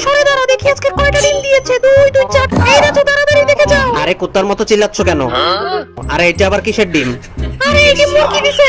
সরে দাঁড়া, দেখি আজকে কয়টা ডিম দিয়েছে। 2 2 4। এই না তো, তাড়াতাড়ি দেখে যাও। আরে কুত্তার মতো চিল্লাচ্ছ কেন? আরে এটা আবার কিসের ডিম? আরে এই ডিম মুরগি দিছে।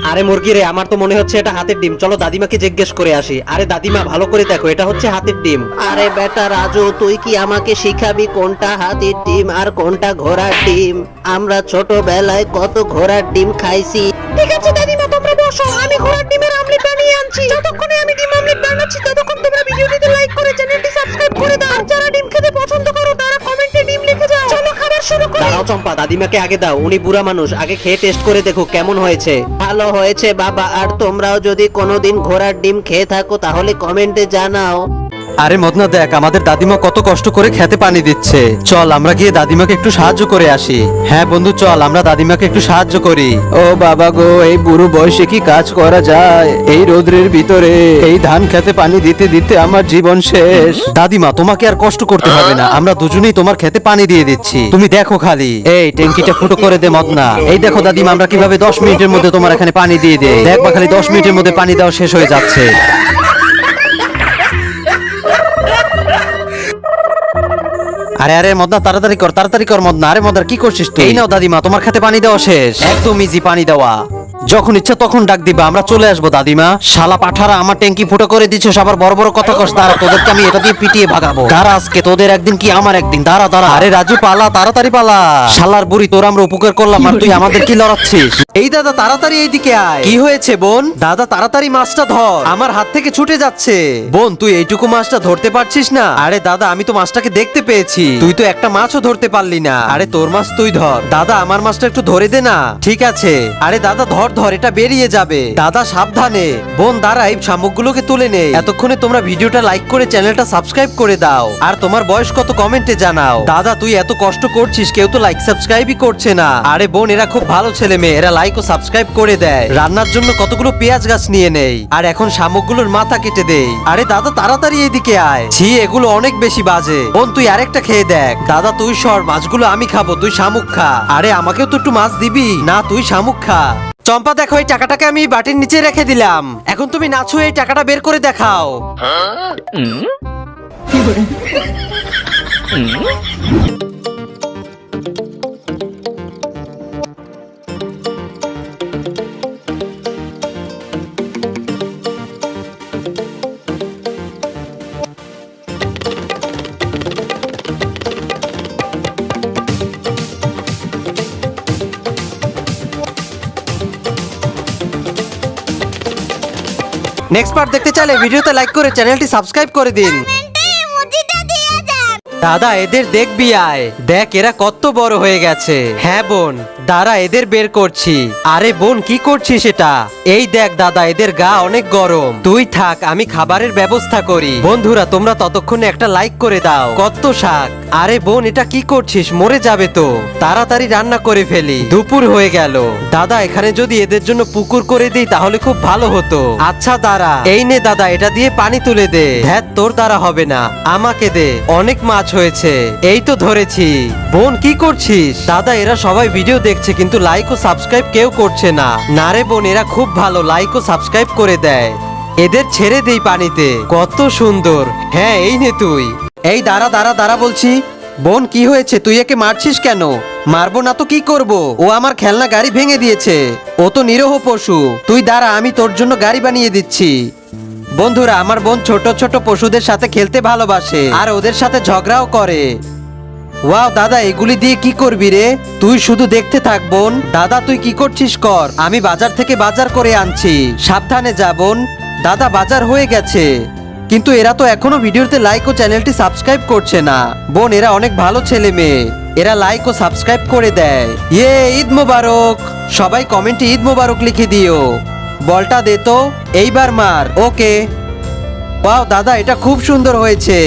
আরে মুরগি রে, আমার তো মনে হচ্ছে এটা হাতের ডিম। চলো দাদিমাকে জিজ্ঞেস করে আসি। আরে দাদিমা, ভালো করে দেখো, এটা হচ্ছে হাতের ডিম। আরে বেটা রাজু, তুই কি আমাকে শিখাবি কোনটা হাতির ডিম আর কোনটা ঘোড়ার ডিম? আমরা ছোটবেলায় কত ঘোড়ার ডিম খাইছি। ঠিক আছে দাদিমা, তোমরা বসো, আমি ঘোড়ার ডিমের আমলেট বানিয়ে আনছি। যতক্ষণে আমি ডিম আমলেট বানাচ্ছি ততক্ষণ তোমরা ভিডিওটিতে লাইক করে চ্যানেলটি সাবস্ক্রাইব করে দাও। আর যারা ডিম খেতে পছন্দ করো তারা কমেন্টে ডিম লিখে যাও। চলো খাবার শুরু করি। দাঁড়াও চম্পা, দাদিমাকে আগে দাও, উনি বুড়া মানুষ, আগে খেয়ে টেস্ট করে দেখো কেমন হয়েছে। ভালো হয়েছে বাবা, আর তোমরাও যদি কোনোদিন ঘোড়ার ডিম খেয়ে থাকো তাহলে কমেন্টে জানাও। আরে মদনা দেখ, আমাদের দাদিমা কত কষ্ট করে খেতে পানি দিচ্ছে। চল আমরা গিয়ে দাদিমাকে একটু সাহায্য করে আসি। হ্যাঁ বন্ধু, চল আমরা দাদিমাকে একটু সাহায্য করি। ও বাবা গো, এই বুড়ো বয়সে কি কাজ করা যায়? এই রোদ্রের ভিতরে এই ধান খেতে পানি দিতে দিতে আমার জীবন শেষ। দাদিমা, তোমাকে আর কষ্ট করতে হবে না, আমরা দুজনেই তোমার খেতে পানি দিয়ে দিচ্ছি। তুমি দেখো খালি, এই ট্যাঙ্কিটা ফুটো করে দে মদনা। এই দেখো দাদিমা, আমরা কিভাবে 10 মিনিটের মধ্যে তোমার এখানে পানি দিয়ে দেই। দেখবা খালি 10 মিনিটের মধ্যে পানি দেওয়া শেষ হয়ে যাচ্ছে। আরে আরে মদনা, তাড়াতাড়ি কর মদনা। আরে মদনা, কি করছিস তুই? এই নাও দাদিমা, তোমার খেতে পানি দেওয়া শেষ। একদম ইজি পানি দেওয়া, যখন ইচ্ছা তখন ডাক দিবা, আমরা চলে আসবো দাদিমা। শালা পাঠারা, আমার ট্যাঙ্কি ফুটো করে দিচ্ছিস, আবার বড় বড় কথা কস। দাঁড়া, তোদেরকে আমি এটা দিয়ে পিটিয়ে ভাগাবো। দাঁড়া, আজকে তোদের একদিন কি আমার একদিন। দাঁড়া দাঁড়া। আরে রাজু পালা, তাড়াতাড়ি পালা। শালার বুড়ি, তোর আমরা উপকার করলাম আর তুই আমাদের কি লড়াচ্ছিস? এই দাদা তাড়াতাড়ি এইদিকে আয়। কি হয়েছে বোন? দাদা তাড়াতাড়ি মাছটা ধর, আমার হাত থেকে ছুটে যাচ্ছে। বোন, তুই এইটুকু মাছটা ধরতে পারছিস না? আরে দাদা, আমি তো মাছটাকে দেখতে পেয়েছি, তুই তো একটা মাছও ধরতে পারলি না। আরে তোর মাছ তুই ধর। দাদা, আমার মাছটা একটু ধরে দে না। ঠিক আছে। আরে দাদা ধর ধর, এটা বেরিয়ে যাবে। দাদা সাবধানে। বোন দাঁড়া, এই শামুকগুলোকে তুলে নে। এতক্ষণে তোমরা ভিডিওটা লাইক করে চ্যানেলটা সাবস্ক্রাইব করে দাও, আর তোমার বয়স কত কমেন্টে জানাও। দাদা, তুই এত কষ্ট করছিস, কেউ তো লাইক সাবস্ক্রাইবই করছে না। আরে বোন, এরা খুব ভালো ছেলে মেয়ে, এরা লাইক ও সাবস্ক্রাইব করে দেয়। রান্নার জন্য কতগুলো পেঁয়াজ গাছ নিয়ে নেই, আর এখন শামুকগুলোর মাথা কেটে দেই। আরে দাদা তাড়াতাড়ি এদিকে আয়। ছি, এগুলো অনেক বেশি বাজে। বোন, তুই আরেকটা খেয়ে দেখ। দাদা তুই সর, মাছগুলো আমি খাবো, তুই শামুক খা। আরে আমাকেও তো একটু মাছ দিবি না, তুই শামুক খা। চম্পা দেখো, এই টাকাটাকে আমি বাটির নিচে রেখে দিলাম, এখন তুমি নাচো, এই টাকাটা বের করে দেখাও। নেক্সট পার্ট দেখতে চাইলে ভিডিওতে লাইক করে চ্যানেলটি সাবস্ক্রাইব করে দিন। দাদা, এদের দেখবি আয়, দেখ এরা কত বড় হয়ে গেছে। হ্যাঁ বোন, দাঁড়া এদের বের করছি। আরে বোন, কি করছিস এটা? এই দেখ দাদা, এদের গা অনেক গরম। তুই থাক, আমি খাবারের ব্যবস্থা করি। বন্ধুরা, তোমরা ততক্ষণে একটা লাইক করে দাও। কত শাক! আরে বোন, এটা কি করছিস? মরে যাবে তো, তাড়াতাড়ি রান্না করে ফেলি, দুপুর হয়ে গেল। দাদা, এখানে যদি এদের জন্য পুকুর করে দিই তাহলে খুব ভালো হতো। আচ্ছা দাঁড়া, এই নে দাদা, এটা দিয়ে পানি তুলে দে। ধ্যাত, তোর দ্বারা হবে না, আমাকে দে, অনেক মাছ হয়েছে। এই তো ধরেছি। বোন, কি করছিস? দাদা, এরা সবাই ভিডিও দেখছে কিন্তু লাইক ও সাবস্ক্রাইব কেউ করছে না। না রে বোন, এরা খুব ভালো, লাইক ও সাবস্ক্রাইব করে দেয়। এদের ছেড়ে দেই পানিতে, কত সুন্দর। হ্যাঁ, এই নে তুই। এই দাঁড়া দাঁড়া দাঁড়া বলছি। বোন, কি হয়েছে? তুই একে মারছিস কেন? মারবো না তো কি করব? ও আমার খেলনা গাড়ি ভেঙে দিয়েছে। ও তো নিরীহ পশু। তুই দাঁড়া, আমি তোর জন্য গাড়ি বানিয়ে দিচ্ছি। বন্ধুরা, আমার বোন ছোট ছোট পশুদের সাথে খেলতে ভালোবাসে, আর ওদের সাথে ঝগড়াও করে। ওয়াও দাদা, এগুলি দিয়ে কি করবি রে? তুই শুধু দেখতে থাক বোন। দাদা, তুই কি করছিস কর, আমি বাজার থেকে বাজার করে আনছি। সাবধানে যা বোন। দাদা, বাজার হয়ে গেছে, কিন্তু এরা তো এখনো ভিডিওতে লাইক ও চ্যানেলটি সাবস্ক্রাইব করছে না। বোন, এরা অনেক ভালো ছেলে মেয়ে, এরা লাইক ও সাবস্ক্রাইব করে দেয়। ইয়ে, ঈদ মোবারক! সবাই কমেন্টে ঈদ মোবারক লিখে দিও। বলটা দে তো, এইবার মার। ওকে। ওয়াও দাদা, এটা খুব সুন্দর হয়েছে।